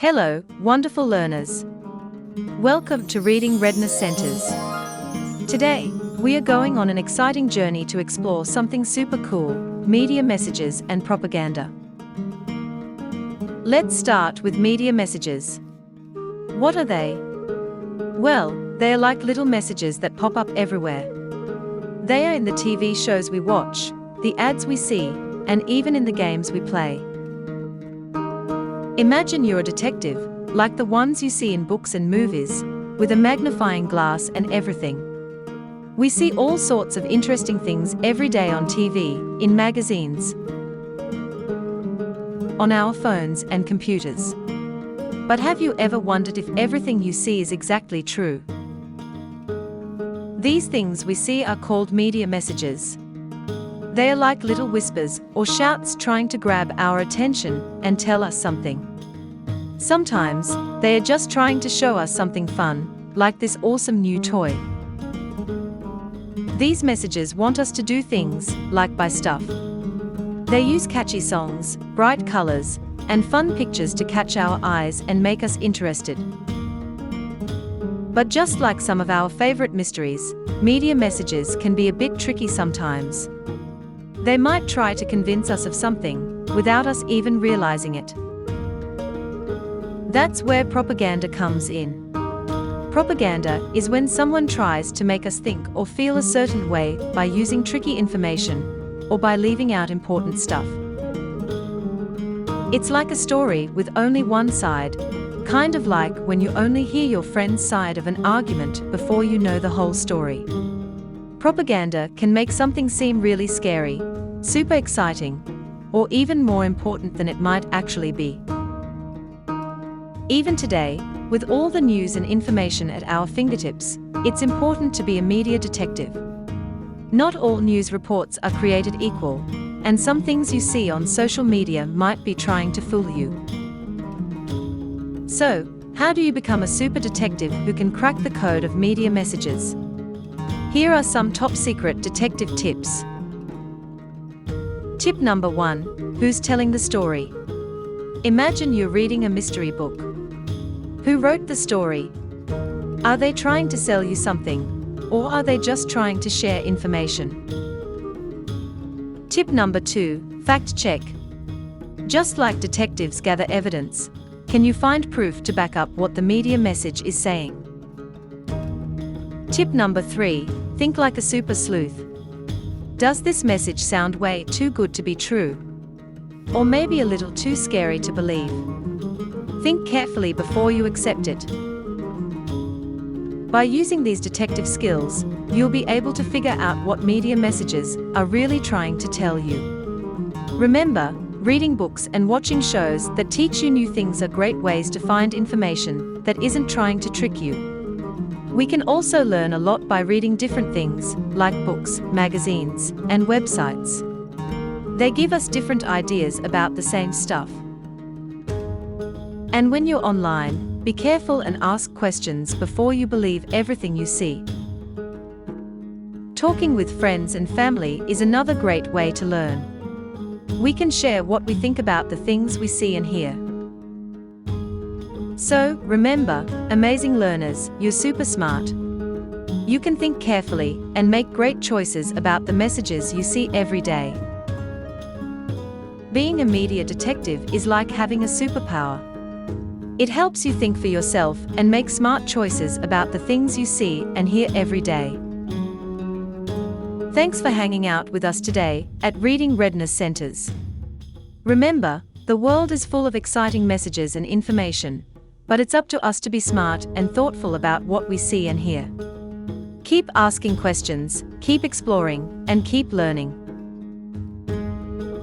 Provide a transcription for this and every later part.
Hello, wonderful learners. Welcome to Reading Readiness Centers. Today, we are going on an exciting journey to explore something super cool: media messages and propaganda. Let's start with media messages. What are they? Well, they are like little messages that pop up everywhere. They are in the TV shows we watch, the ads we see, and even in the games we play. Imagine you're a detective, like the ones you see in books and movies, with a magnifying glass and everything. We see all sorts of interesting things every day on TV, in magazines, on our phones and computers. But have you ever wondered if everything you see is exactly true? These things we see are called media messages. They are like little whispers or shouts trying to grab our attention and tell us something. Sometimes, they are just trying to show us something fun, like this awesome new toy. These messages want us to do things, like buy stuff. They use catchy songs, bright colors, and fun pictures to catch our eyes and make us interested. But just like some of our favorite mysteries, media messages can be a bit tricky sometimes. They might try to convince us of something, without us even realizing it. That's where propaganda comes in. Propaganda is when someone tries to make us think or feel a certain way by using tricky information, or by leaving out important stuff. It's like a story with only one side, kind of like when you only hear your friend's side of an argument before you know the whole story. Propaganda can make something seem really scary, super exciting, or even more important than it might actually be. Even today, with all the news and information at our fingertips, it's important to be a media detective. Not all news reports are created equal, and some things you see on social media might be trying to fool you. So, how do you become a super detective who can crack the code of media messages? Here are some top-secret detective tips. Tip number 1: who's telling the story? Imagine you're reading a mystery book. Who wrote the story? Are they trying to sell you something, or are they just trying to share information? Tip number 2: fact check. Just like detectives gather evidence, can you find proof to back up what the media message is saying? Tip number 3: think like a super sleuth. Does this message sound way too good to be true? Or maybe a little too scary to believe? Think carefully before you accept it. By using these detective skills, you'll be able to figure out what media messages are really trying to tell you. Remember, reading books and watching shows that teach you new things are great ways to find information that isn't trying to trick you. We can also learn a lot by reading different things, like books, magazines, and websites. They give us different ideas about the same stuff. And when you're online, be careful and ask questions before you believe everything you see. Talking with friends and family is another great way to learn. We can share what we think about the things we see and hear. So, remember, amazing learners, you're super smart. You can think carefully and make great choices about the messages you see every day. Being a media detective is like having a superpower. It helps you think for yourself and make smart choices about the things you see and hear every day. Thanks for hanging out with us today at Reading Readiness Centers. Remember, the world is full of exciting messages and information, but it's up to us to be smart and thoughtful about what we see and hear. Keep asking questions, keep exploring, and keep learning.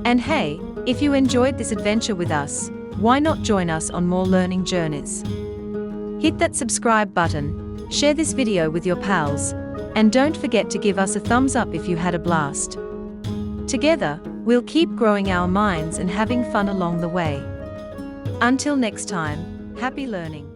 And hey, if you enjoyed this adventure with us, why not join us on more learning journeys? Hit that subscribe button, share this video with your pals, and don't forget to give us a thumbs up if you had a blast. Together, we'll keep growing our minds and having fun along the way. Until next time, happy learning.